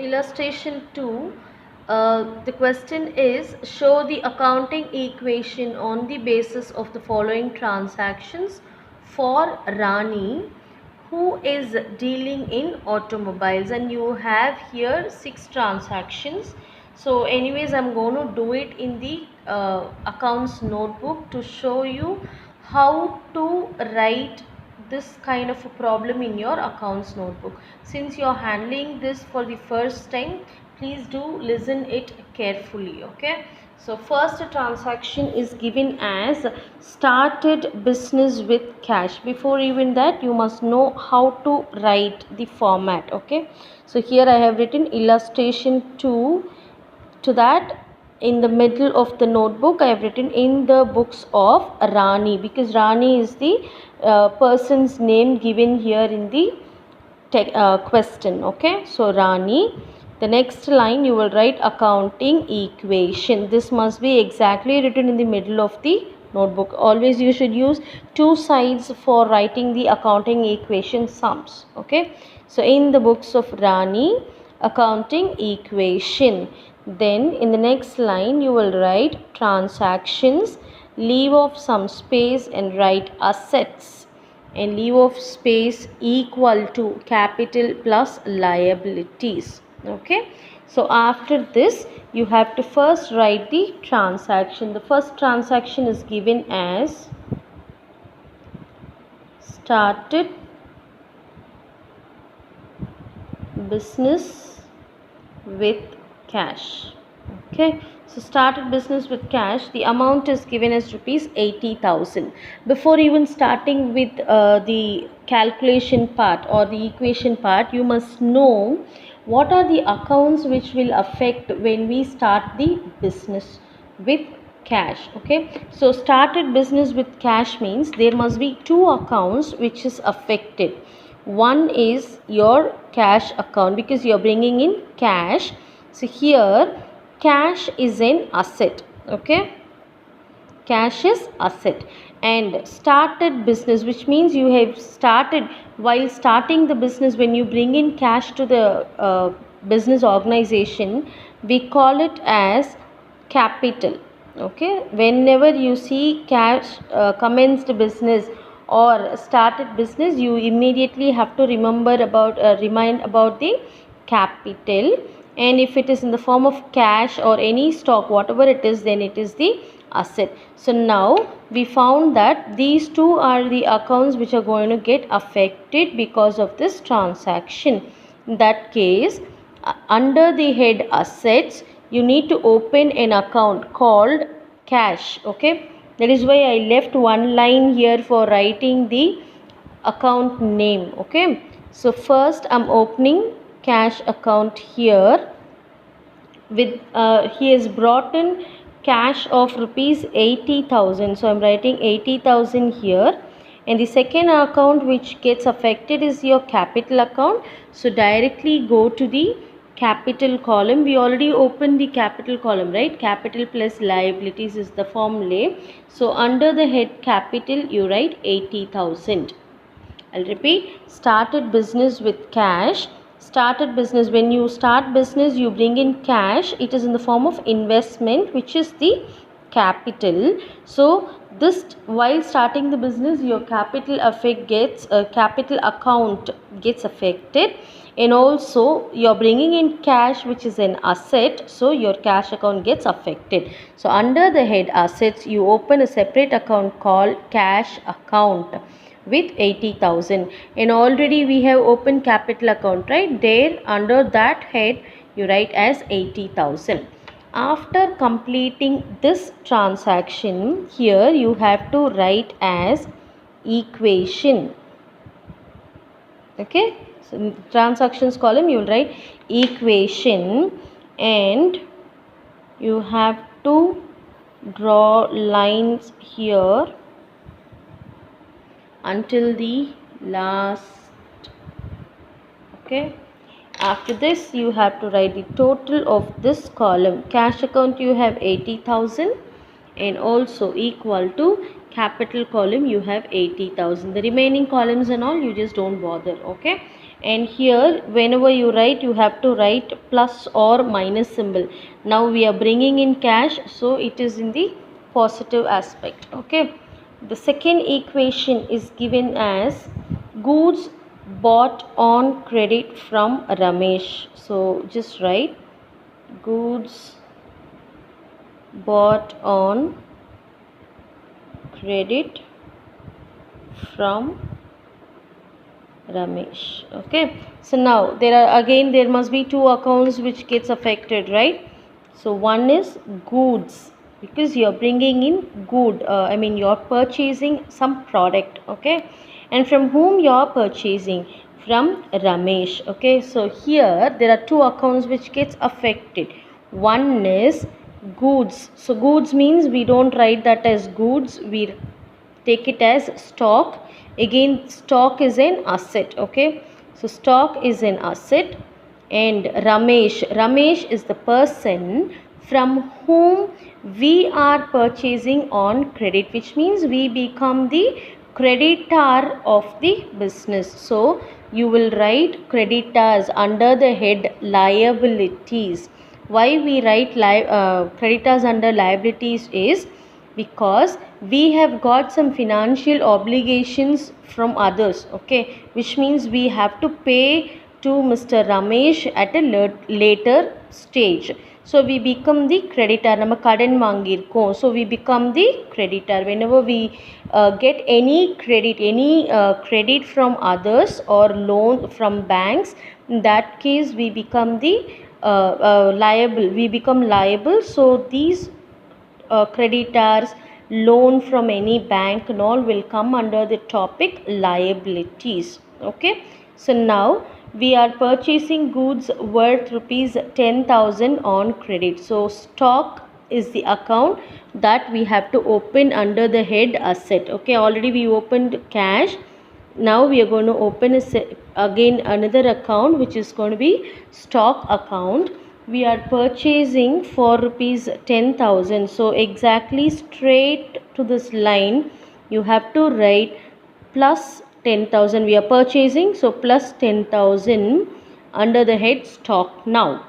illustration 2, the question is, show the accounting equation on the basis of the following transactions for Rani, who is dealing in automobiles, and you have here 6 transactions. So anyways, I'm going to do it in the accounts notebook to show you how to write this kind of a problem in your accounts notebook. Since you're handling this for the first time, please do listen it carefully. Okay, so first transaction is given as started business with cash. Before even that, you must know how to write the format. Okay, so here I have written illustration 2. To that, in the middle of the notebook, I have written in the books of Rani, because Rani is the person's name given here in the question. Okay, so Rani. The next line you will write accounting equation. This must be exactly written in the middle of the notebook. Always you should use two sides for writing the accounting equation sums. Okay, so in the books of Rani, accounting equation. Then in the next line you will write transactions, leave off some space and write assets, and leave off space equal to capital plus liabilities. Okay, so after this you have to first write the transaction. The first transaction is given as started business with cash. Okay, so started business with cash. The amount is given as rupees 80,000. Before even starting with the calculation part or the equation part, you must know what are the accounts which will affect when we start the business with cash. Okay, so started business with cash means there must be two accounts which is affected. One is your cash account, because you are bringing in cash. So here cash is an asset. Okay, cash is asset. And started business, which means you have started, while starting the business, when you bring in cash to the business organization, we call it as capital. Okay, whenever you see cash commenced business or started business, you immediately have to remember about remind about the capital. And if it is in the form of cash or any stock, whatever it is, then it is the asset. So now we found that these two are the accounts which are going to get affected because of this transaction. In that case, under the head assets, you need to open an account called cash. Okay, that is why I left one line here for writing the account name. Okay, so first I'm opening cash account here with he has brought in cash of rupees 80,000, so I'm writing 80,000 here. And the second account which gets affected is your capital account, so directly go to the capital column. We already opened the capital column, right? Capital plus liabilities is the formula. So under the head capital you write 80,000. I'll repeat, started business with cash. Started business, when you start business you bring in cash, it is in the form of investment, which is the capital. So this, while starting the business, your capital capital account gets affected, and also you're bringing in cash, which is an asset, so your cash account gets affected. So under the head assets, you open a separate account called cash account with 80,000, and already we have opened capital account, right? There under that head you write as 80,000. After completing this transaction, here you have to write as equation. Okay, so in transactions column you will write equation, and you have to draw lines here until the last. Okay, after this you have to write the total of this column. Cash account you have 80,000, and also equal to capital column you have 80,000. The remaining columns and all you just don't bother. Okay, and here whenever you write, you have to write plus or minus symbol. Now we are bringing in cash, so it is in the positive aspect. Okay, the second equation is given as goods bought on credit from Ramesh. So just write goods bought on credit from Ramesh. Okay, so now there must be two accounts which gets affected, right? So one is goods, because you're bringing in good, you're purchasing some product. Okay, and from whom you're purchasing? From Ramesh. Okay, so here there are two accounts which gets affected. One is goods. So goods means we don't write that as goods, we take it as stock. Again, stock is an asset. Okay, so stock is an asset, and Ramesh is the person from whom we are purchasing on credit, which means we become the creditor of the business. So you will write creditors under the head liabilities. Why we write creditors under liabilities is because we have got some financial obligations from others. Okay, which means we have to pay to Mr. Ramesh at a later stage. So we become the creditor. Nama kadan vaangirkom, so we become the creditor whenever we get any credit from others or loan from banks. In that case we become the liable. We become liable. So these creditors, loan from any bank and all will come under the topic liabilities. Okay, so now we are purchasing goods worth rupees 10,000 on credit. So stock is the account that we have to open under the head asset. Okay, already we opened cash. Now we are going to open again another account, which is going to be stock account. We are purchasing for rupees 10,000. So exactly straight to this line you have to write plus 10,000. We are purchasing, so plus 10,000 under the head stock. Now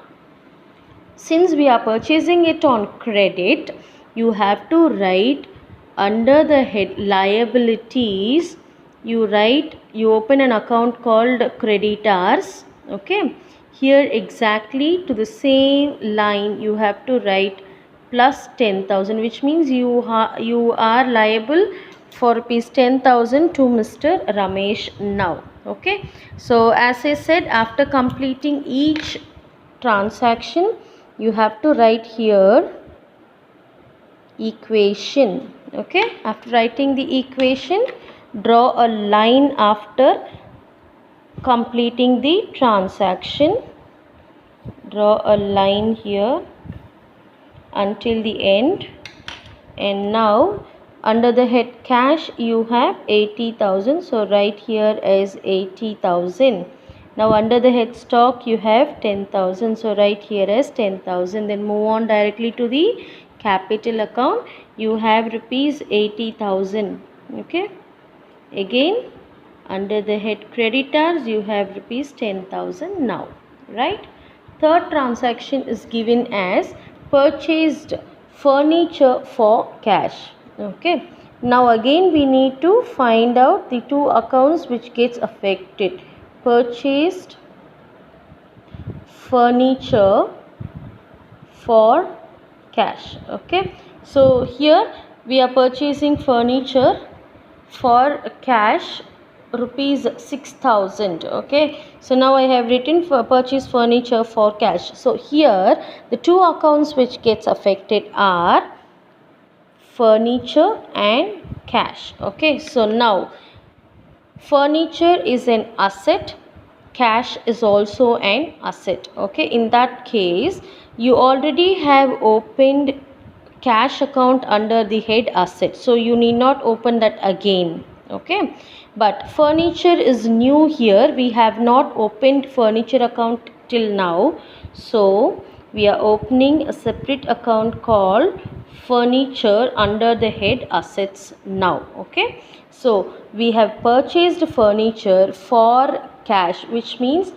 since we are purchasing it on credit, you have to write under the head liabilities. You open an account called creditors. Okay, here exactly to the same line you have to write plus 10,000, which means you are liable for rupees 10,000 to Mr. Ramesh now. Okay, so as I said, after completing each transaction you have to write here equation. Okay, after writing the equation, draw a line after completing the transaction. Draw a line here until the end, and now under the head cash you have 80,000, so write here as 80,000. Now under the head stock you have 10,000, so write here as 10,000. Then move on directly to the capital account. You have rupees 80,000. Okay, again under the head creditors you have rupees 10,000 now, right? Third transaction is given as purchased furniture for cash. Okay, now again we need to find out the two accounts which gets affected. Purchased furniture for cash. Okay, so here we are purchasing furniture for cash rupees 6,000. Okay, so now I have written for purchase furniture for cash. So here the two accounts which gets affected are furniture and cash. Okay, so now furniture is an asset, cash is also an asset. Okay, in that case you already have opened cash account under the head asset, so you need not open that again. Okay, but furniture is new here. We have not opened furniture account till now, so we are opening a separate account called furniture under the head assets now. Okay, so we have purchased furniture for cash, which means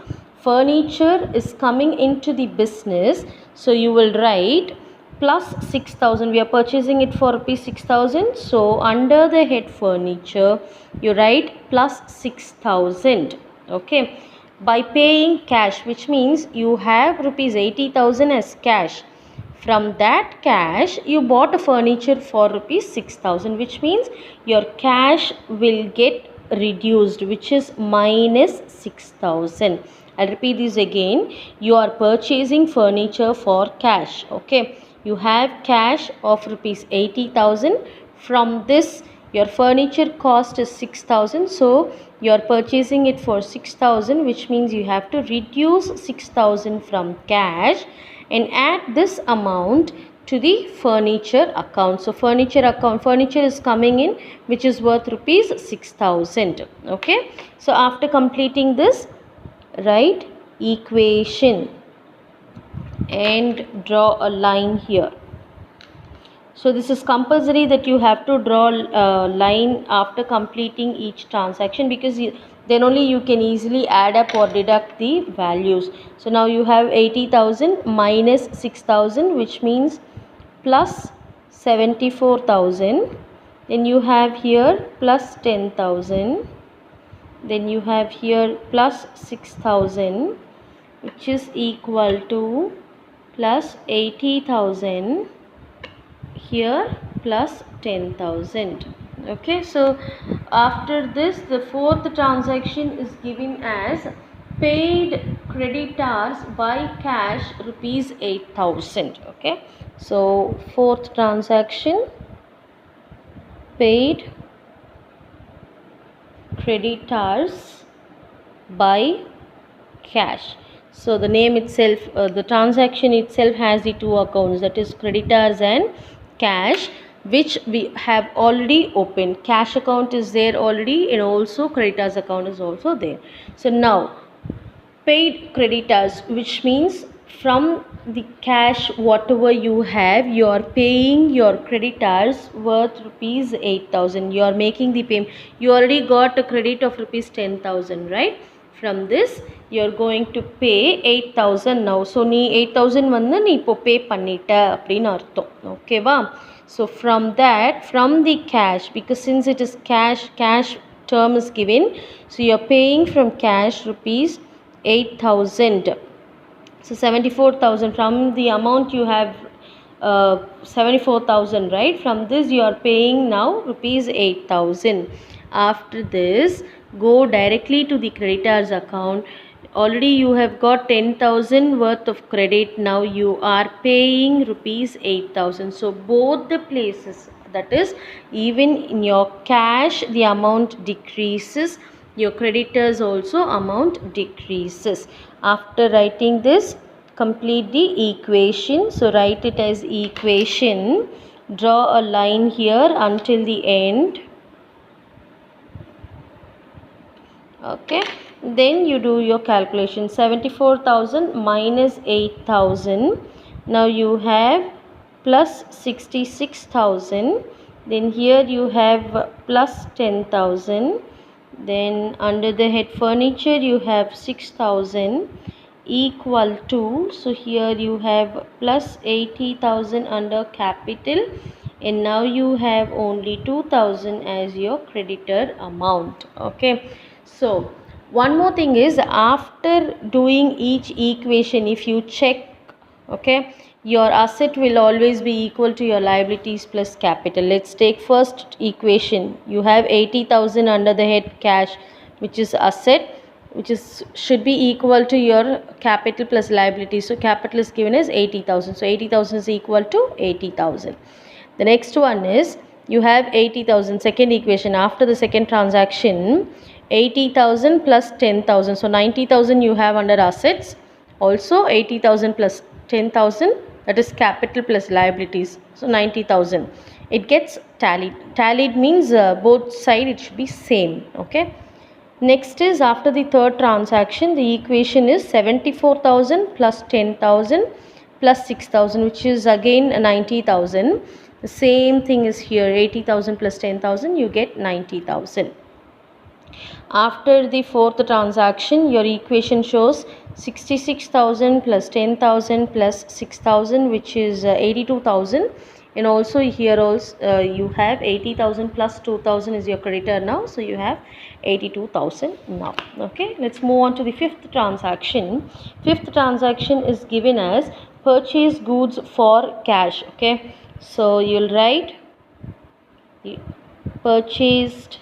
furniture is coming into the business. So you will write plus 6,000. We are purchasing it for rupees 6,000. So under the head furniture, you write plus 6,000. Okay. By paying cash, which means you have rupees 80,000 as cash. From that cash, you bought a furniture for rupees 6,000, which means your cash will get reduced, which is minus 6,000. I'll repeat this again. You are purchasing furniture for cash. Okay. You have cash of rupees 80,000. From this, your furniture cost is 6,000. So you are purchasing it for 6,000, which means you have to reduce 6,000 from cash and add this amount to the furniture account. So furniture is coming in, which is worth rupees 6,000. Okay. So after completing this, write equation and draw a line here. So this is compulsory that you have to draw a line after completing each transaction, because then only you can easily add up or deduct the values. So now you have 80,000 minus 6,000, which means plus 74,000. Then you have here plus 10,000. Then you have here plus 6,000, which is equal to plus 80,000, here plus 10,000. Okay, so after this, the fourth transaction is given as paid creditors by cash rupees 8,000. Okay, so fourth transaction, paid creditors by cash. So the name itself, the transaction itself has the two accounts, that is creditors and cash, which we have already opened. Cash account is there already, and also creditors account is also there. So now paid creditors, which means from the cash whatever you have, you are paying your creditors worth rupees 8,000. You are making the payment. You already got a credit of rupees 10,000, right? From this you are going to pay 8,000 now. So நீ 8,000 வந்து நீ இப்போ pay பண்ணிட்ட அப்படின்னு அர்த்தம். ஓகேவா? So from that, from the cash, because since it is cash term is given, so you are paying from cash rupees 8,000. So 74,000, from the amount you have 74,000, right? From this you are paying now rupees 8,000. After this, go directly to the creditors account. Already you have got 10,000 worth of credit. Now you are paying rupees 8,000. So both the places, that is, even in your cash the amount decreases, your creditors also amount decreases. After writing this, complete the equation. So write it as equation, draw a line here until the end. Okay, then you do your calculation. 74,000 minus 8,000. Now you have plus 66,000. Then here you have plus 10,000. Then under the head furniture you have 6,000 equal to, so here you have plus 80,000 under capital, and now you have only 2,000 as your creditor amount. Okay, so one more thing is, after doing each equation, if you check, okay, your asset will always be equal to your liabilities plus capital. Let's take first equation. You have 80,000 under the head cash, which is asset, which is should be equal to your capital plus liabilities. So capital is given as 80,000. So 80,000 is equal to 80,000. The next one is, you have 80,000, second equation. After the second transaction, 80,000 plus 10,000. So 90,000 you have under assets. Also 80,000 plus 10,000, that is capital plus liabilities. So 90,000. It gets tallied. Tallied means both side it should be same. Okay. Next is, after the third transaction, the equation is 74,000 plus 10,000 plus 6,000, which is again 90,000. The same thing is here, 80,000 plus 10,000, you get 90,000. After the fourth transaction, your equation shows 66,000 plus 10,000 plus 6,000, which is 82,000. And also here also you have 80,000 plus 2,000 is your creditor now. So you have 82,000 now. Okay, let's move on to the fifth transaction. Fifth transaction is given as purchase goods for cash. Okay, so you'll write purchased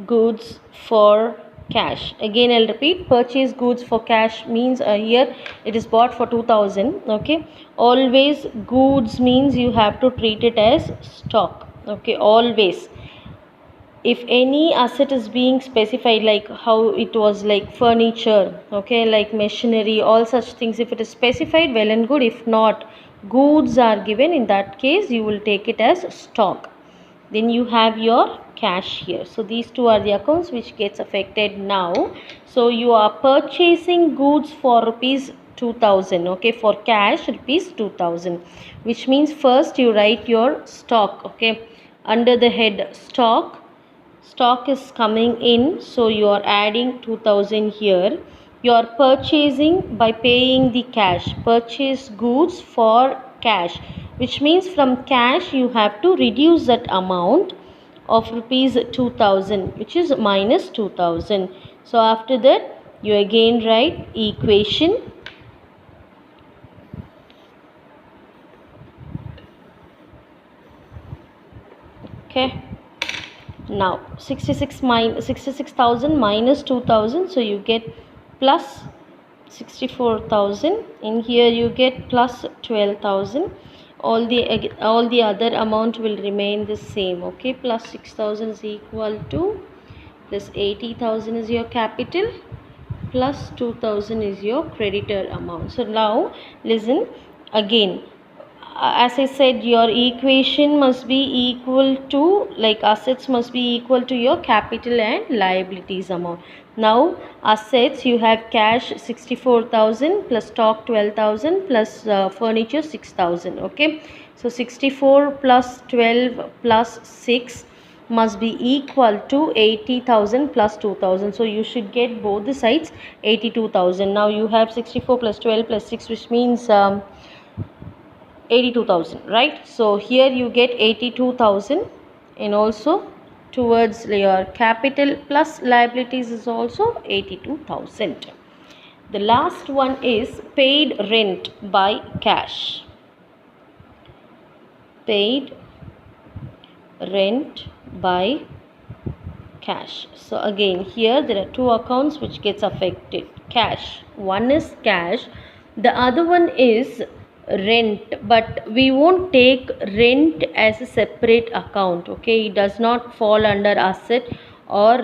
goods for cash. Again I'll repeat, purchase goods for cash means here it is bought for 2,000. Okay, always goods means you have to treat it as stock. Okay, always. If any asset is being specified, like how it was like furniture, okay, like machinery, all such things, if it is specified, well and good. If not, goods are given, in that case you will take it as stock. Then you have your cash here. So these two are the accounts which gets affected now. So you are purchasing goods for rupees 2,000. Okay, for cash rupees 2,000, which means first you write your stock. Okay, under the head stock, stock is coming in, so you are adding 2,000 here. You are purchasing by paying the cash, purchase goods for cash, which means from cash you have to reduce that amount of rupees 2,000, which is minus 2,000. So after that you again write equation. Okay, now 66,000 minus 2,000, so you get plus 64,000. in here you get plus 12,000. all the other amount will remain the same. Okay, plus 6,000 is equal to plus 80,000 is your capital, plus 2,000 is your creditor amount. So now listen again. As I said, your equation must be equal to, like assets must be equal to your capital and liabilities amount. Now assets, you have cash 64,000 plus stock 12,000 plus furniture 6,000. Okay, so 64 plus 12 plus 6 must be equal to 80,000 plus 2,000. So you should get both the sides 82,000. Now you have 64 plus 12 plus 6, which means 82,000, right? So here you get 82,000, and also towards your capital plus liabilities is also 82,000. The last one is paid rent by cash. Paid rent by cash. So again here there are two accounts which gets affected. Cash, one is cash, the other one is rent, but we won't take rent as a separate account. Okay, it does not fall under asset or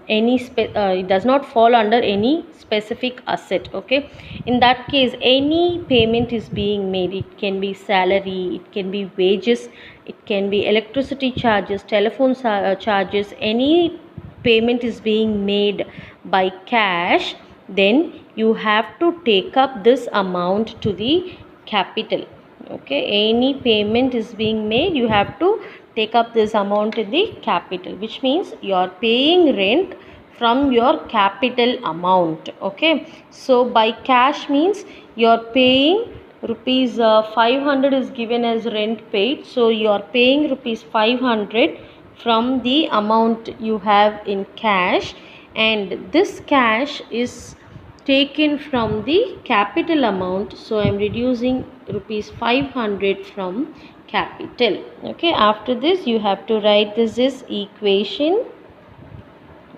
it does not fall under any specific asset. Okay, in that case any payment is being made. It can be salary, it can be wages, it can be electricity charges, telephone charges. Any payment is being made by cash, then you have to take up this amount to the capital. Okay, any payment is being made, you have to take up this amount in the capital, which means you are paying rent from your capital amount. Okay, so by cash means you are paying rupees 500 is given as rent paid, so you are paying rupees 500 from the amount you have in cash, and this cash is taken from the capital amount, so I am reducing rupees 500 from capital. Okay, after this you have to write this is equation.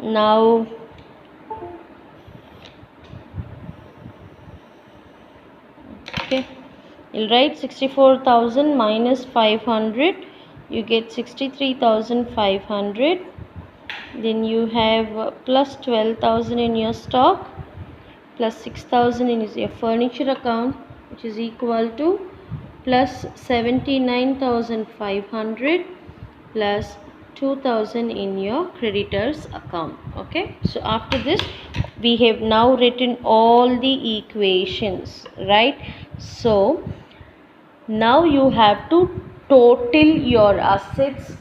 Now okay, you'll write 64,000 minus 500, you get 63,500. then you have plus 12,000 in your stock, plus 6,000 in your furniture account, which is equal to plus 79,500 plus 2,000 in your creditors account. Okay, so after this we have now written all the equations, right? So now you have to total your assets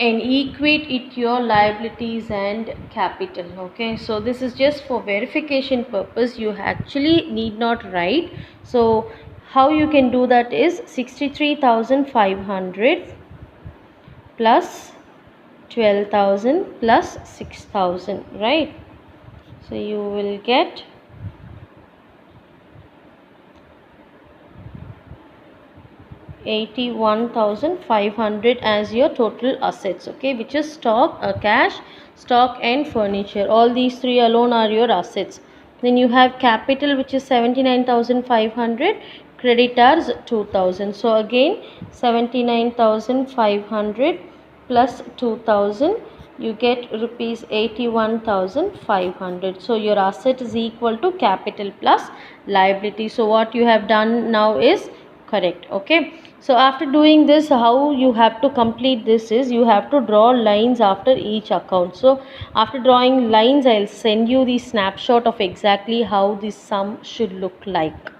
and equate it your liabilities and capital. Okay, so this is just for verification purpose, you actually need not write. So how you can do that is 63,500 plus 12,000 plus 6,000, right? So you will get 81,500 as your total assets, okay, which is stock, cash, stock and furniture. All these three alone are your assets. Then you have capital, which is 79,500, creditors 2,000. So again 79,500 plus 2,000, you get rupees 81,500. So your asset is equal to capital plus liability. So what you have done now is correct. Okay, so after doing this, how you have to complete this is you have to draw lines after each account. So after drawing lines, I'll send you the snapshot of exactly how this sum should look like.